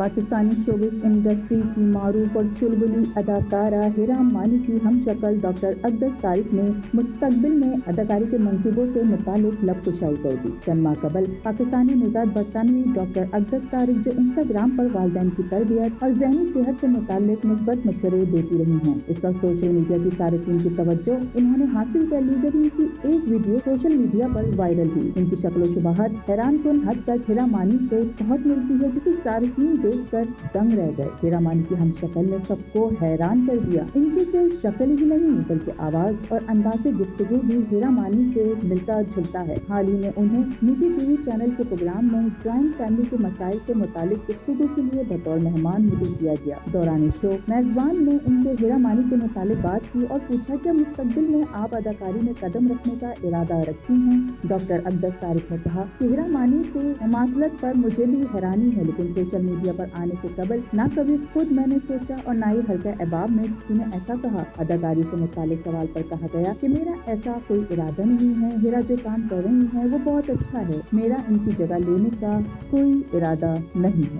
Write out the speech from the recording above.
Pakistani showbiz industry کی معروف اور چلبلی اداکارہ ہیرا مانی کی ہم شکل ڈاکٹر اقدس طارق نے مستقبل میں اداکاری کے منصوبوں سے متعلق لب کشائی کر دی۔ چند ماہ قبل پاکستانی نژاد برطانوی ڈاکٹر اقدس طارق جو انسٹاگرام پر والدین کی تربیت اور ذہنی صحت سے متعلق مثبت مشورے دیتی رہی ہیں، اس وقت سوشل میڈیا کی صارفین کی توجہ انہوں نے حاصل کر لی جب ان کی ایک ویڈیو سوشل میڈیا پر وائرل ہوئی۔ ان کی شکل و شباہت حیران کن حد تک ہیرا مانی سے بہت ملتی ہے، جسے صارفین دیکھ کر دنگ رہ گئے۔ ہیرا مانی کی ہم شکل نے سب کو حیران کر دیا۔ ان کی صرف شکل ہی نہیں بلکہ آواز اور انداز گفتگو بھی ہیرا مانی سے ملتا جلتا ہے۔ حال ہی میں انہیں نجی ٹی وی چینل کے پروگرام میں جوائنٹ فیملی کے مسائل سے متعلق گفتگو کے لیے بطور مہمان مدعو کیا گیا۔ دوران شو میزبان نے ان سے ہیرا مانی کے متعلق بات کی اور پوچھا کہ مستقبل میں آپ اداکاری میں قدم رکھنے کا ارادہ رکھتی ہیں۔ ڈاکٹر اقدس طارق نے کہا کہ ہیرا مانی سے مماثلت پر مجھے بھی حیرانی ہے، لیکن سوشل میڈیا پر آنے سے قبل نہ کبھی خود میں نے سوچا اور نہ ہی حلقہ احباب میں کسی نے ایسا کہا۔ اداکاری سے متعلق سوال پر کہا گیا کہ میرا ایسا کوئی ارادہ نہیں ہے، ہیرا جو کام کر رہی ہیں وہ بہت اچھا ہے، میرا ان کی جگہ لینے کا کوئی ارادہ نہیں ہے۔